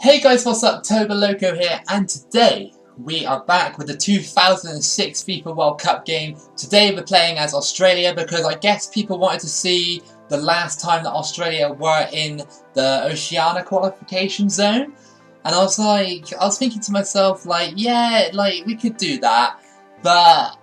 Hey guys, what's up? Toboloco here, and today we are back with the 2006 FIFA World Cup game. Today we're playing as Australia because I guess people wanted to see the last time that Australia were in the Oceania qualification zone. And I was thinking to myself, yeah, we could do that, but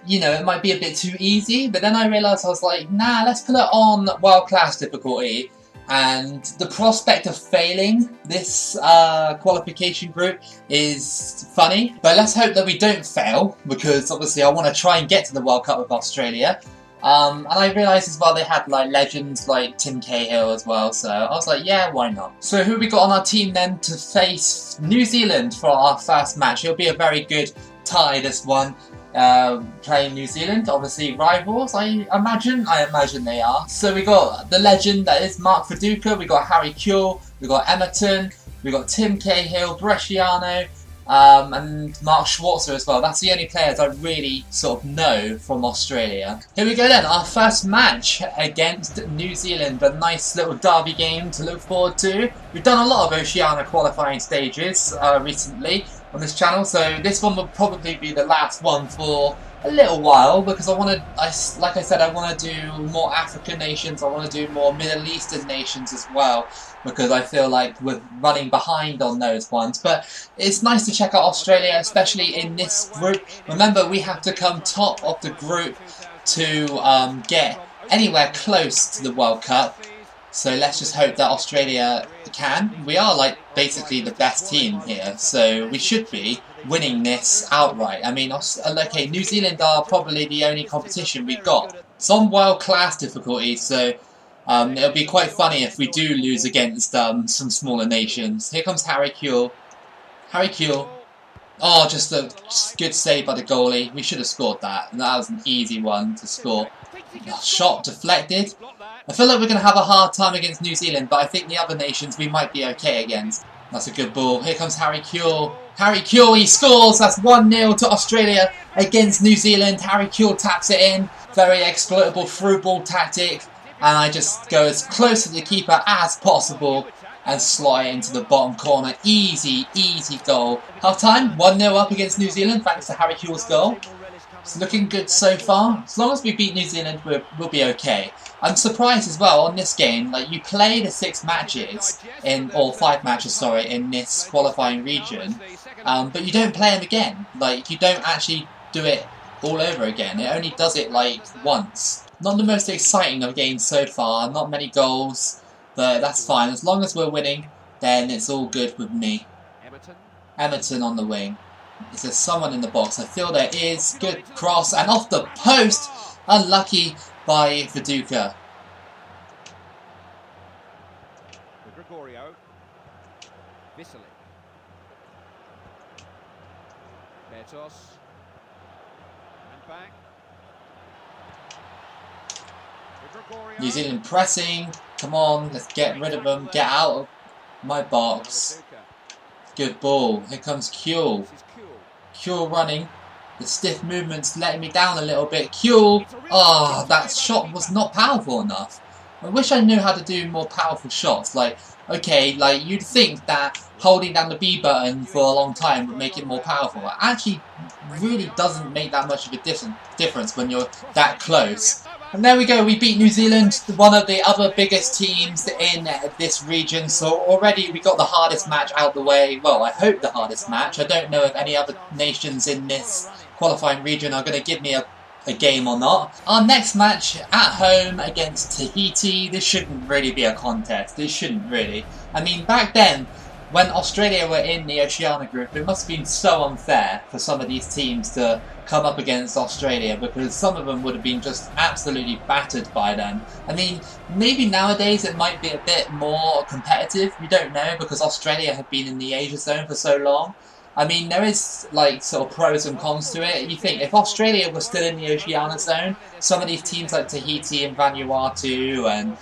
you know, it might be a bit too easy. But then I realised, I was like, nah, let's put it on world class difficulty. And the prospect of failing this qualification group is funny. But let's hope that we don't fail, because obviously I want to try and get to the World Cup with Australia. And I realised as well they had legends like Tim Cahill as well, so I was like, yeah, why not? So who we got on our team then to face New Zealand for our first match? It'll be a very good tie, this one. Playing New Zealand, obviously rivals, I imagine they are. So we got the legend that is Mark Viduka, we got Harry Kewell, we got Emerton, we got Tim Cahill, Bresciano, and Mark Schwarzer as well. That's the only players I really sort of know from Australia. Here we go then, our first match against New Zealand. A nice little derby game to look forward to. We've done a lot of Oceania qualifying stages recently on this channel, so this one will probably be the last one for a little while, because like I said, I want to do more African nations, I want to do more Middle Eastern nations as well, because I feel like we're running behind on those ones. But it's nice to check out Australia, especially in this group. Remember, we have to come top of the group to get anywhere close to the World Cup. So let's just hope that Australia can. We are basically the best team here, so we should be winning this outright. I mean, okay, New Zealand are probably the only competition we've got. It's on world class difficulty, so it'll be quite funny if we do lose against some smaller nations. Here comes Harry Kewell. Harry Kewell. Oh, just a good save by the goalie. We should have scored that. And that was an easy one to score. Shot deflected. I feel like we're going to have a hard time against New Zealand, but I think the other nations we might be okay against. That's a good ball. Here comes Harry Kewell. Harry Kewell, he scores! That's 1-0 to Australia against New Zealand. Harry Kewell taps it in. Very exploitable through ball tactic. And I just go as close to the keeper as possible and slot it into the bottom corner. Easy, easy goal. Half time, 1-0 up against New Zealand thanks to Harry Kewell's goal. It's looking good so far. As long as we beat New Zealand, we'll be okay. I'm surprised as well on this game, you play the 5 matches, in this qualifying region, but you don't play them again. You don't actually do it all over again. It only does it once. Not the most exciting of games so far, not many goals, but that's fine. As long as we're winning, then it's all good with me. Emerton on the wing. Is there someone in the box? I feel there is. Good cross, and off the post! Unlucky by Viduka. New Zealand pressing. Come on, let's get rid of them. Get out of my box. Good ball. Here comes Kewell. Kewell running. The stiff movement's letting me down a little bit. Kewell. Oh, that shot was not powerful enough. I wish I knew how to do more powerful shots. Okay, you'd think that holding down the B button for a long time would make it more powerful. It actually really doesn't make that much of a difference when you're that close. And there we go, we beat New Zealand, one of the other biggest teams in this region, so already we got the hardest match out the way. Well, I hope the hardest match. I don't know if any other nations in this qualifying region are going to give me a game or not. Our next match at home against Tahiti. This shouldn't really be a contest. This shouldn't really. I mean, back then, when Australia were in the Oceania group, it must have been so unfair for some of these teams to come up against Australia, because some of them would have been just absolutely battered by them. I mean, maybe nowadays it might be a bit more competitive. We don't know, because Australia have been in the Asia zone for so long. I mean, there is sort of pros and cons to it. You think if Australia was still in the Oceania zone, some of these teams like Tahiti and Vanuatu and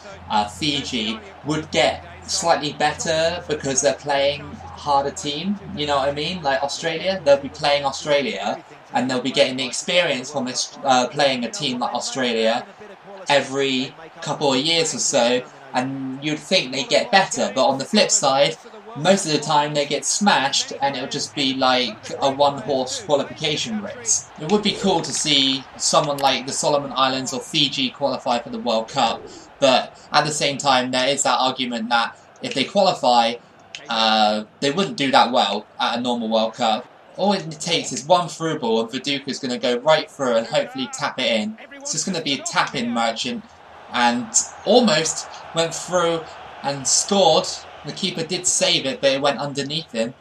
Fiji would get slightly better because they're playing harder team. You know what I mean? Australia, they'll be playing Australia and they'll be getting the experience from this, playing a team like Australia every couple of years or so, and you'd think they get better. But on the flip side, most of the time they get smashed and it'll just be like a one-horse qualification race. It would be cool to see someone like the Solomon Islands or Fiji qualify for the World Cup, but at the same time there is that argument that if they qualify, they wouldn't do that well at a normal World Cup. All it takes is one through ball and Viduka's going to go right through and hopefully tap it in. It's just going to be a tap-in merchant, and almost went through and scored. The keeper did save it, but it went underneath him.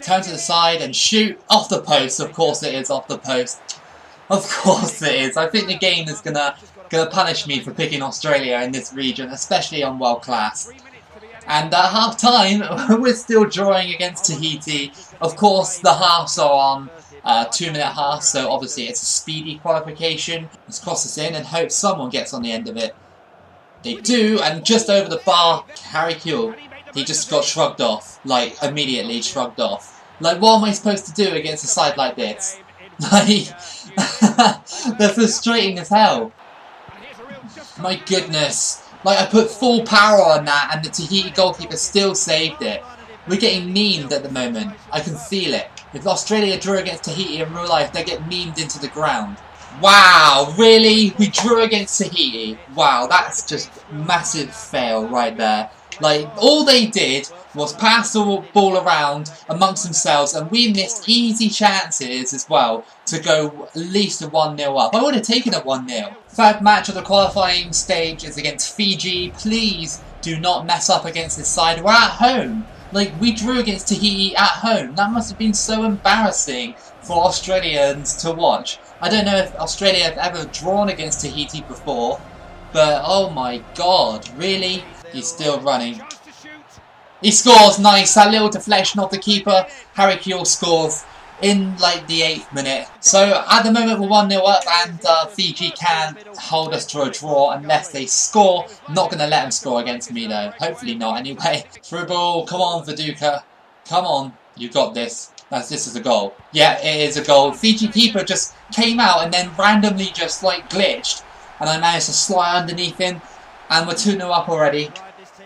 Turn to the side and shoot off the post. Of course it is off the post. Of course it is. I think the game is gonna punish me for picking Australia in this region, especially on World Class. And at half time, we're still drawing against Tahiti. Of course, the halves are on 2-minute halves, so obviously it's a speedy qualification. Let's cross this in and hope someone gets on the end of it. They do, and just over the bar, Harry Kuehl. He just got shrugged off, like immediately shrugged off. Like, what am I supposed to do against a side like this? Like, they're frustrating as hell. My goodness. Like, I put full power on that and the Tahiti goalkeeper still saved it. We're getting memed at the moment. I can feel it. If Australia drew against Tahiti in real life, they get memed into the ground. Wow, really? We drew against Tahiti? Wow, that's just massive fail right there. Like, all they did was pass the ball around amongst themselves, and we missed easy chances as well to go at least a 1-0 up. I would have taken a 1-0. Third match of the qualifying stage is against Fiji. Please do not mess up against this side. We're at home. Like, we drew against Tahiti at home. That must have been so embarrassing for Australians to watch. I don't know if Australia have ever drawn against Tahiti before, but oh my god, really? He's still running. He scores, nice, that little deflection off the keeper. Harry Kuehl scores in like the 8th minute. So at the moment we're 1-0 up, and Fiji can hold us to a draw unless they score. Not going to let them score against me though. Hopefully not anyway. Through ball, come on Viduka. Come on, you got this. This is a goal. Yeah, it is a goal. Fiji keeper just came out and then randomly just like glitched. And I managed to slide underneath him. And we're 2-0 up already.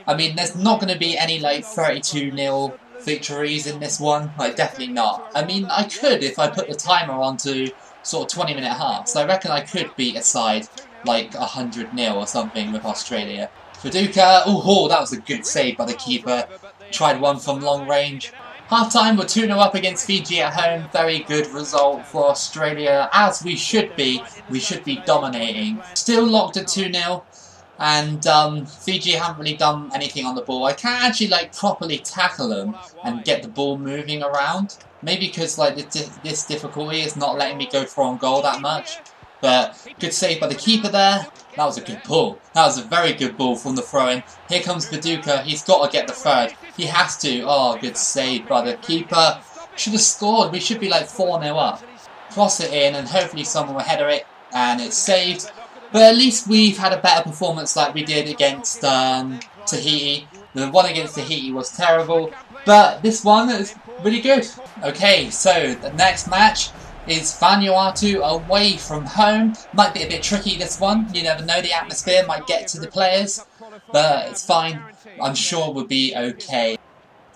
I mean, there's not going to be any like 32-0 victories in this one. Like, definitely not. I mean, I could if I put the timer on to sort of 20-minute halves. I reckon I could beat a side like 100-0 or something with Australia. Viduka, oh, that was a good save by the keeper. Tried one from long range. Half time, we're 2-0 up against Fiji at home. Very good result for Australia, as we should be. We should be dominating. Still locked at 2-0. And Fiji haven't really done anything on the ball. I can't actually like properly tackle them and get the ball moving around. Maybe because like this difficulty is not letting me go for on goal that much. But good save by the keeper there. That was a good ball. That was a very good ball from the throw-in. Here comes Viduka. He's got to get the third. He has to. Oh, good save by the keeper. Should have scored. We should be like 4-0 up. Cross it in and hopefully someone will header it. And it's saved. But at least we've had a better performance like we did against Tahiti. The one against Tahiti was terrible. But this one is really good. Okay, so the next match is Vanuatu away from home. Might be a bit tricky this one. You never know, the atmosphere might get to the players. But it's fine. I'm sure we'll be okay.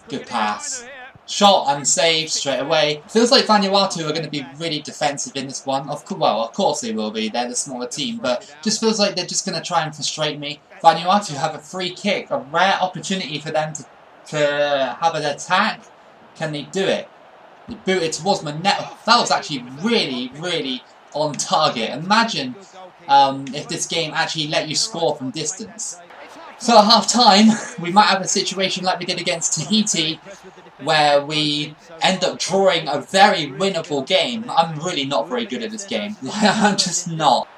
Good pass. Shot and saved straight away. Feels like Vanuatu are going to be really defensive in this one. Of course they will be. They're the smaller team. But just feels like they're just going to try and frustrate me. Vanuatu have a free kick. A rare opportunity for them to have an attack. Can they do it? They boot it towards my net. That was actually really, really on target. Imagine if this game actually let you score from distance. So at half time, we might have a situation like we did against Tahiti, where we end up drawing a very winnable game. I'm really not very good at this game. I'm just not.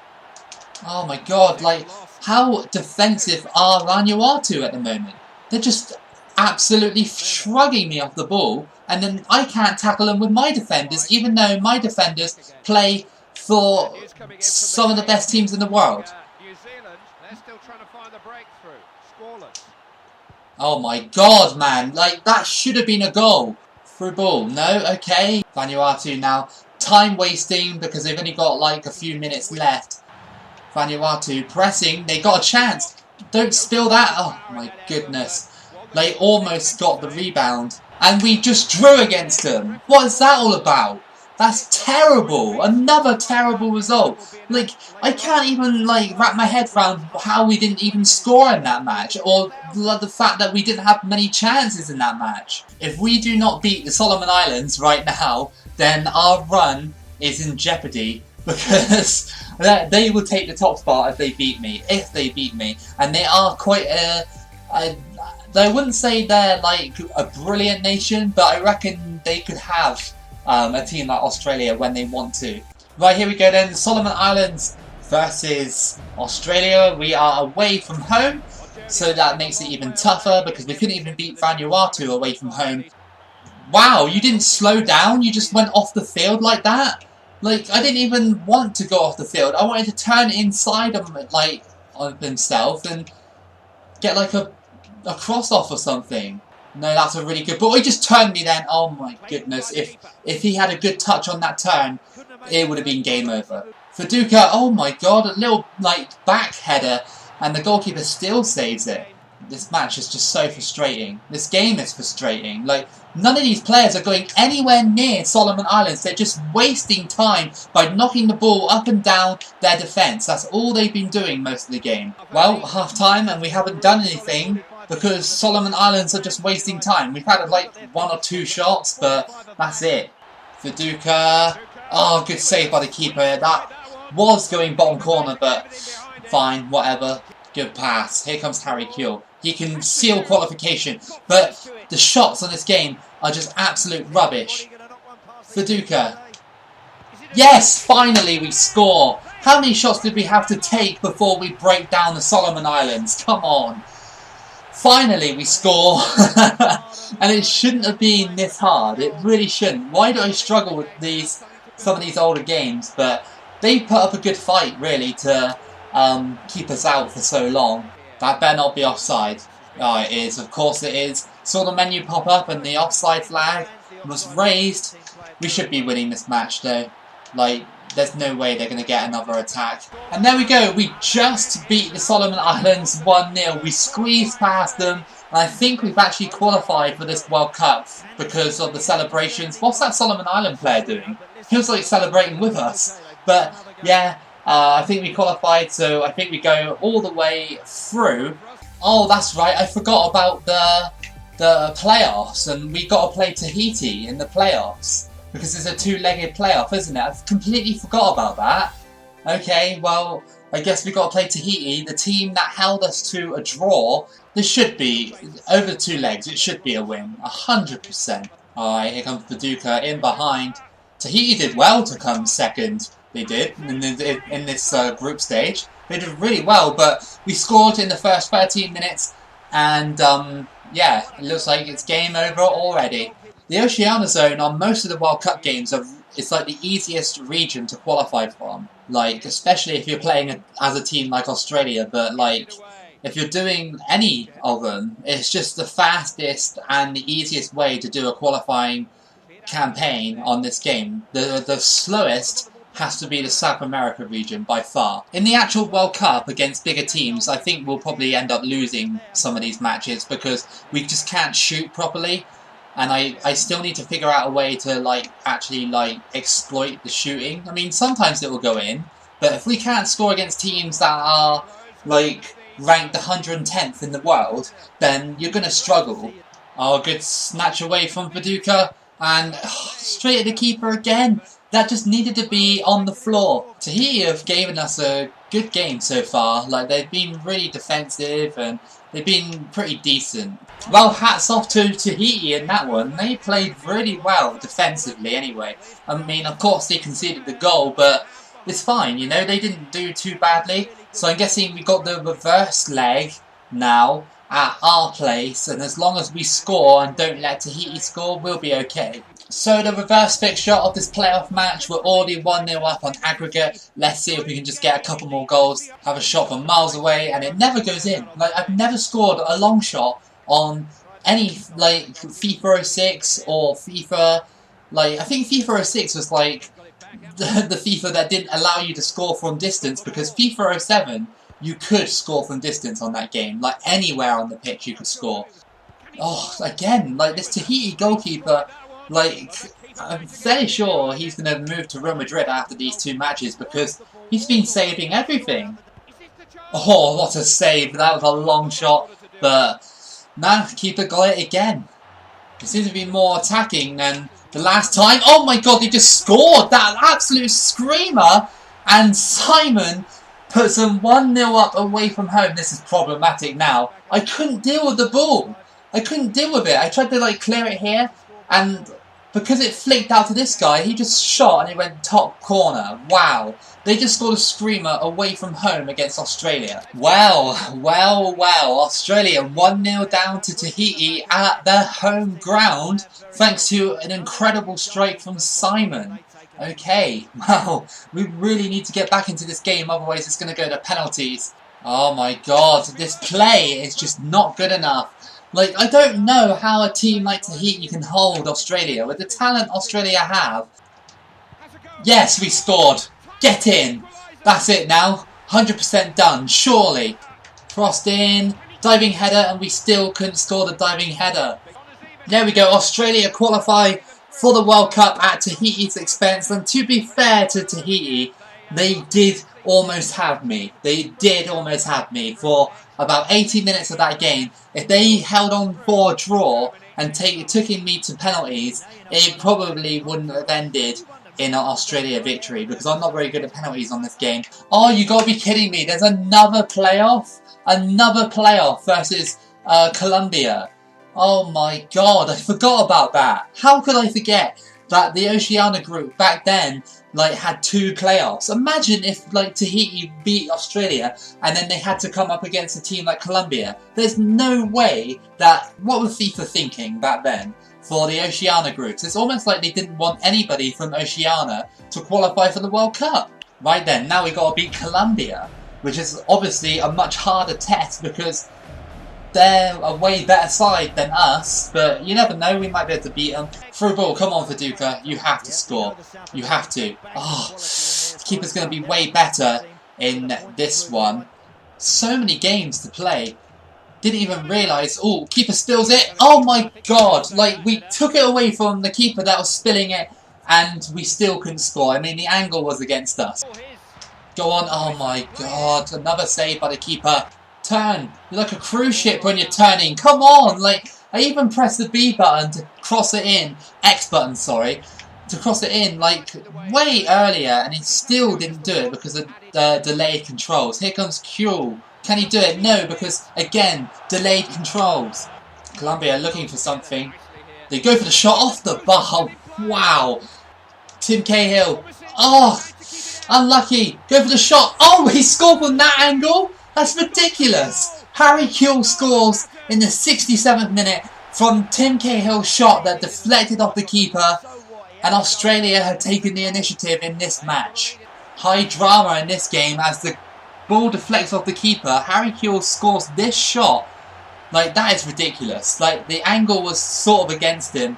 Oh my god, like, how defensive are Vanuatu at the moment? They're just absolutely shrugging me off the ball, and then I can't tackle them with my defenders, even though my defenders play for some of the best teams in the world. Oh my god, man. Like, that should have been a goal. Through ball. No? Okay. Vanuatu now. Time wasting because they've only got like a few minutes left. Vanuatu pressing. They got a chance. Don't spill that. Oh my goodness. They almost got the rebound. And we just drew against them. What is that all about? That's terrible. Another terrible result. Like, I can't even, like, wrap my head around how we didn't even score in that match. Or the fact that we didn't have many chances in that match. If we do not beat the Solomon Islands right now, then our run is in jeopardy. Because they will take the top spot if they beat me. And they are quite I wouldn't say they're like a brilliant nation, but I reckon they could have a team like Australia when they want to. Right, here we go then. Solomon Islands versus Australia. We are away from home, so that makes it even tougher because we couldn't even beat Vanuatu away from home. Wow, you didn't slow down? You just went off the field like that? Like, I didn't even want to go off the field. I wanted to turn inside of, like, of himself and get like a cross off or something. No, that's a really good... But he just turned me then. Oh my goodness. If he had a good touch on that turn, it would have been game over. Viduka, oh my god, a little, like, back header, and the goalkeeper still saves it. This match is just so frustrating. This game is frustrating. Like, none of these players are going anywhere near Solomon Islands. They're just wasting time by knocking the ball up and down their defence. That's all they've been doing most of the game. Well, half time, and we haven't done anything because Solomon Islands are just wasting time. We've had like 1 or 2 shots, but that's it. Viduka. Oh, good save by the keeper. That was going bottom corner, but fine, whatever. Good pass. Here comes Harry Kuehl. He can seal qualification, but the shots on this game are just absolute rubbish. Viduka. Yes, finally we score. How many shots did we have to take before we break down the Solomon Islands? Come on. Finally we score. And it shouldn't have been this hard. It really shouldn't. Why do I struggle with some of these older games? But they put up a good fight, really, to keep us out for so long. That better not be offside. Oh, it is. Of course it is. Saw the menu pop up and the offside flag was raised. We should be winning this match, though. Like, there's no way they're going to get another attack. And there we go. We just beat the Solomon Islands 1-0. We squeezed past them. And I think we've actually qualified for this World Cup because of the celebrations. What's that Solomon Island player doing? He was like celebrating with us. But, yeah. I think we qualified, so I think we go all the way through. Oh, that's right, I forgot about the playoffs, and we got to play Tahiti in the playoffs, because it's a 2-legged playoff, isn't it? I completely forgot about that. Okay, well, I guess we got to play Tahiti, the team that held us to a draw. This should be, over 2 legs, it should be a win, 100%. Alright, here comes Viduka in behind. Tahiti did well to come second. They did in this group stage. They did really well, but we scored in the first 13 minutes, and yeah, it looks like it's game over already. The Oceania zone on most of the World Cup games it's like the easiest region to qualify from. Like, especially if you're playing as a team like Australia, but like if you're doing any of them, it's just the fastest and the easiest way to do a qualifying campaign on this game. The slowest has to be the South America region by far. In the actual World Cup against bigger teams, I think we'll probably end up losing some of these matches because we just can't shoot properly, and I still need to figure out a way to like actually like exploit the shooting. I mean, sometimes it will go in, but if we can't score against teams that are like ranked 110th in the world, then you're going to struggle. Oh, good snatch away from Viduka, and straight at the keeper again. That just needed to be on the floor. Tahiti have given us a good game so far. Like, they've been really defensive and they've been pretty decent. Well, hats off to Tahiti in that one. They played really well defensively anyway. I mean, of course they conceded the goal, but it's fine, you know, they didn't do too badly. So I'm guessing we got the reverse leg now at our place, and as long as we score and don't let Tahiti score, we'll be okay. So the reverse fixture of this playoff match, we're already 1-0 up on aggregate. Let's see if we can just get a couple more goals, have a shot from miles away, and it never goes in. Like, I've never scored a long shot on any, like, FIFA 06 or FIFA, like, I think FIFA 06 was, like, the FIFA that didn't allow you to score from distance, because FIFA 07, you could score from distance on that game. Like, anywhere on the pitch you could score. Oh, again, like this Tahiti goalkeeper, like, I'm fairly sure he's going to move to Real Madrid after these two matches because he's been saving everything. Oh, what a save. That was a long shot, but nah, keeper got it again. He seems to be more attacking than the last time. Oh my god, they just scored that absolute screamer, and Simon puts them 1-0 up away from home. This is problematic now. I couldn't deal with the ball. I couldn't deal with it. I tried to like clear it here, and because it flicked out to this guy, he just shot and it went top corner. Wow. They just scored a screamer away from home against Australia. Well. Australia 1-0 down to Tahiti at their home ground thanks to an incredible strike from Simon. Okay, well, we really need to get back into this game, otherwise it's going to go to penalties. Oh my god, this play is just not good enough. Like, I don't know how a team like Tahiti can hold Australia with the talent Australia have. Yes, we scored. Get in. That's it now. 100% done, surely. Crossed in, diving header, and we still couldn't score the diving header. There we go, Australia qualify for the World Cup at Tahiti's expense, and to be fair to Tahiti, they did almost have me. They did almost have me for about 80 minutes of that game. If they held on for a draw and took me to penalties, it probably wouldn't have ended in an Australia victory, because I'm not very good at penalties on this game. Oh, you gotta be kidding me. There's another playoff? Another playoff versus Colombia. Oh my god, I forgot about that. How could I forget that the Oceania group back then like had 2 playoffs? Imagine if like Tahiti beat Australia and then they had to come up against a team like Colombia. There's no way that... What was FIFA thinking back then for the Oceania groups? It's almost like they didn't want anybody from Oceania to qualify for the World Cup. Right then, now we got to beat Colombia, which is obviously a much harder test because they're a way better side than us, but you never know, we might be able to beat them. Through ball, come on Viduka, you have to score. You have to. Oh, the keeper's going to be way better in this one. So many games to play. Didn't even realise. Oh, keeper spills it. Oh my god, like we took it away from the keeper that was spilling it and we still couldn't score. I mean, the angle was against us. Go on, oh my god, another save by the keeper. Turn. You're like a cruise ship when you're turning. Come on! Like, I even pressed the B button to cross it in. X button, sorry. To cross it in, like, way earlier. And he still didn't do it because of the delayed controls. Here comes Q. Can he do it? No, because, again, delayed controls. Colombia looking for something. They go for the shot off the bar. Wow. Tim Cahill. Oh, unlucky. Go for the shot. Oh, he scored from that angle? That's ridiculous! Harry Kewell scores in the 67th minute from Tim Cahill's shot that deflected off the keeper, and Australia had taken the initiative in this match. High drama in this game as the ball deflects off the keeper. Harry Kewell scores this shot. Like, that is ridiculous. Like, the angle was sort of against him.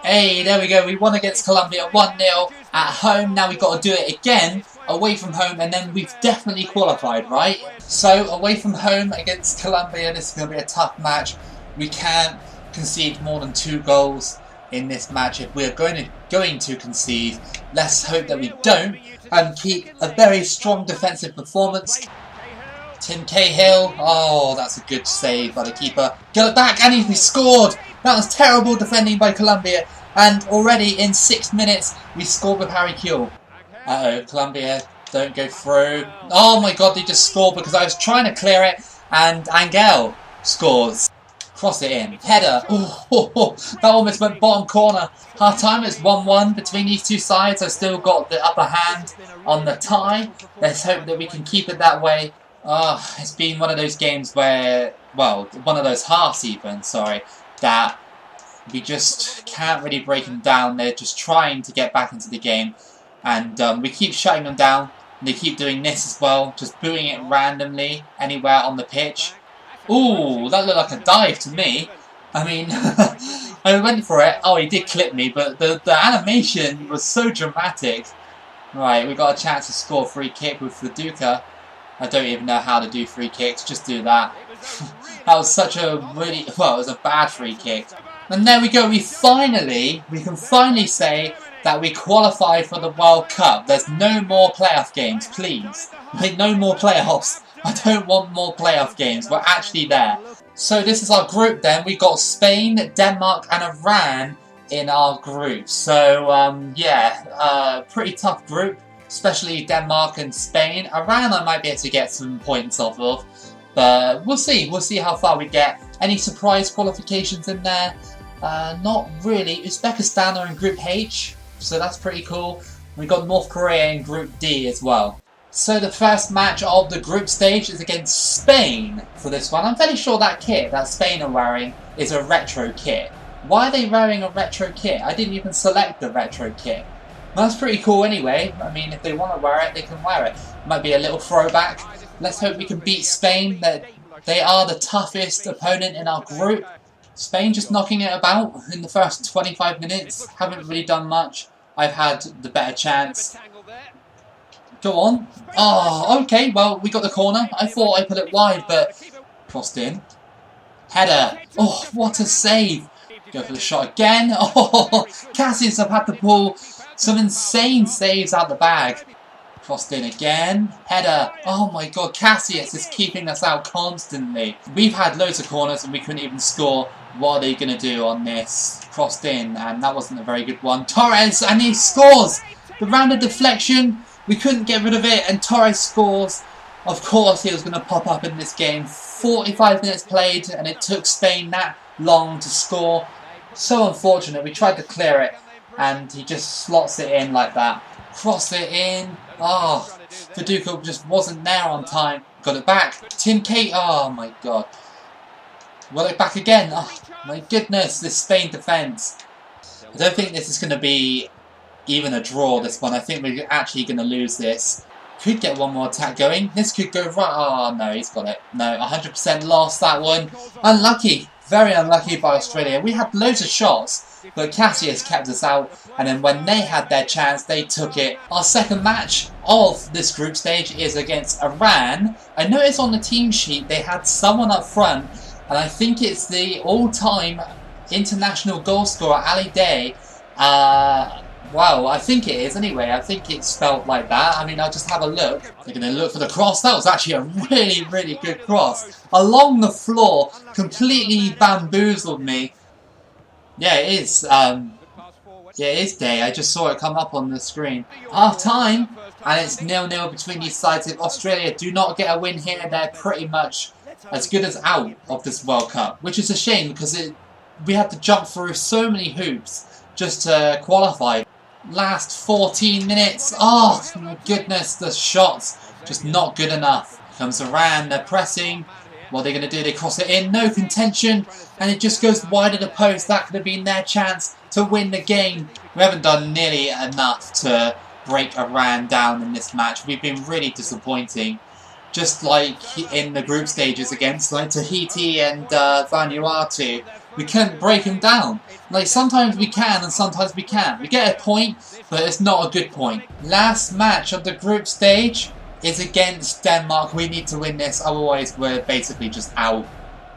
Hey, there we go. We won against Colombia 1-0 at home. Now we've got to do it again away from home, and then we've definitely qualified, right? So, away from home against Colombia, this is going to be a tough match. We can't concede more than 2 goals in this match. If we're going to concede, let's hope that we don't, and keep a very strong defensive performance. Tim Cahill, oh, that's a good save by the keeper. Get it back, and he scored! That was terrible defending by Colombia, and already in 6 minutes, we scored with Harry Kewell. Uh-oh, Colombia don't go through. Oh my god, they just scored because I was trying to clear it, and Angel scores. Cross it in. Header. Oh, that almost went bottom corner. Half time, it's 1-1 between these two sides. I've still got the upper hand on the tie. Let's hope that we can keep it that way. It's been one of those games where, well, one of those halves even, sorry, that we just can't really break them down. They're just trying to get back into the game. And we keep shutting them down. And they keep doing this as well. Just booing it randomly anywhere on the pitch. Ooh, that looked like a dive to me. I mean, I went for it. Oh, he did clip me. But the animation was so dramatic. Right, we got a chance to score a free kick with Viduka. I don't even know how to do free kicks. Just do that. That was such a really, well, it was a bad free kick. And there we go, we can finally say that we qualified for the World Cup. There's no more playoff games, please. Like, no more playoffs. I don't want more playoff games. We're actually there. So this is our group then. We got Spain, Denmark and Iran in our group. So, yeah, pretty tough group. Especially Denmark and Spain. Iran I might be able to get some points off of. But we'll see. We'll see how far we get. Any surprise qualifications in there? Not really. Uzbekistan are in Group H, so that's pretty cool. We've got North Korea in Group D as well. So the first match of the group stage is against Spain for this one. I'm fairly sure that kit that Spain are wearing is a retro kit. Why are they wearing a retro kit? I didn't even select the retro kit. Well, that's pretty cool anyway. I mean, if they want to wear it, they can wear it. Might be a little throwback. Let's hope we can beat Spain. They are the toughest opponent in our group. Spain just knocking it about in the first 25 minutes. Haven't really done much. I've had the better chance. Go on. Oh, okay. Well, we got the corner. I thought I put it wide, but crossed in. Header. Oh, what a save. Go for the shot again. Oh, Cassius have had to pull some insane saves out the bag. Crossed in again. Header. Oh my god, Cassius is keeping us out constantly. We've had loads of corners and we couldn't even score. What are they going to do on this? Crossed in, and that wasn't a very good one. Torres, and he scores! The rounded deflection, we couldn't get rid of it, and Torres scores. Of course he was going to pop up in this game. 45 minutes played, and it took Spain that long to score. So unfortunate. We tried to clear it, and he just slots it in like that. Cross it in. Oh, Toboloco just wasn't there on time. Got it back. Tim Kate. Oh my god. Got it back again. Oh my goodness, this Spain defence. I don't think this is going to be even a draw, this one. I think we're actually going to lose this. Could get one more attack going. This could go right. Oh no, he's got it. No, 100% lost that one. Unlucky. Very unlucky by Australia. We had loads of shots, but Cassius kept us out, and then when they had their chance, they took it. Our second match of this group stage is against Iran. I noticed on the team sheet they had someone up front, and I think it's the all-time international goal scorer, Ali Day. Well, I think it is anyway. I think it's spelled like that. I mean, I'll just have a look. They're going to look for the cross. That was actually a really, really good cross. Along the floor, completely bamboozled me. Yeah, it is. Yeah, it is Day. I just saw it come up on the screen. Half time, and it's 0-0 between these sides. If Australia do not get a win here, they're pretty much as good as out of this World Cup, which is a shame because we had to jump through so many hoops just to qualify. Last 14 minutes. Oh my goodness, the shots just not good enough. Comes Iran, they're pressing. What are they going to do? They cross it in, no contention, and it just goes wide of the post. That could have been their chance to win the game. We haven't done nearly enough to break Iran down in this match. We've been really disappointing. Just like in the group stages against like Tahiti and Vanuatu. We couldn't break them down. Like, sometimes we can and sometimes we can't. We get a point, but it's not a good point. Last match of the group stage is against Denmark. We need to win this, otherwise we're basically just out.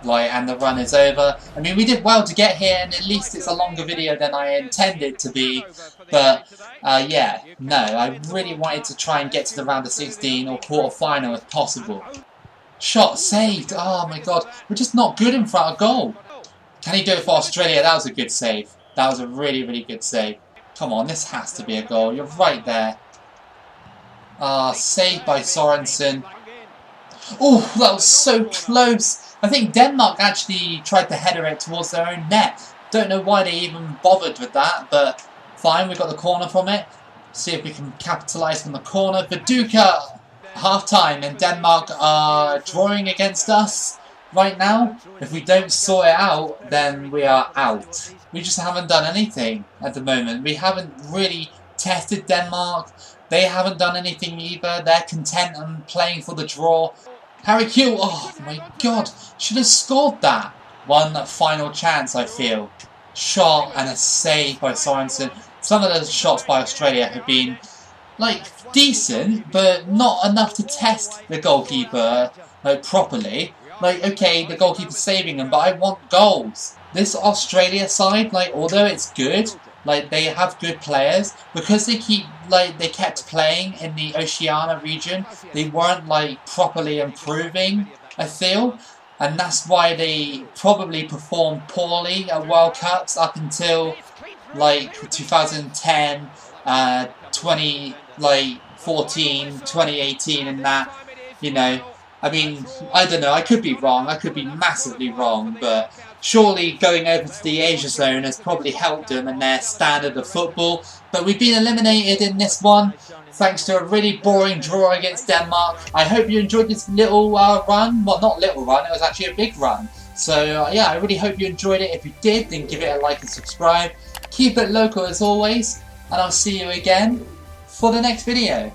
Like, and the run is over. I mean, we did well to get here, and at least it's a longer video than I intended to be. But, yeah, no, I really wanted to try and get to the round of 16 or quarter-final if possible. Shot saved. Oh my god, we're just not good in front of goal. Can he do it for Australia? That was a good save. That was a really, really good save. Come on, this has to be a goal. You're right there. Saved by Sorensen. Oh, that was so close. I think Denmark actually tried to header it towards their own net. Don't know why they even bothered with that, but fine, we got the corner from it. See if we can capitalise on the corner. Viduka, half-time, and Denmark are drawing against us. Right now, if we don't sort it out, then we are out. We just haven't done anything at the moment. We haven't really tested Denmark. They haven't done anything either. They're content on playing for the draw. Harry Kewell, oh my god, should have scored that. One final chance, I feel. Shot and a save by Sorensen. Some of the shots by Australia have been, like, decent, but not enough to test the goalkeeper, like, properly. Like, okay, the goalkeeper's saving them, but I want goals. This Australia side, like, although it's good, like, they have good players, because they kept playing in the Oceania region, they weren't, like, properly improving, I feel. And that's why they probably performed poorly at World Cups up until, like, 2010, 2014, 2018 and that, you know. I mean, I don't know, I could be wrong, I could be massively wrong, but surely going over to the Asia zone has probably helped them in their standard of football. But we've been eliminated in this one, thanks to a really boring draw against Denmark. I hope you enjoyed this little run. Well, not little run, it was actually a big run. So yeah, I really hope you enjoyed it. If you did, then give it a like and subscribe. Keep it local as always, and I'll see you again for the next video.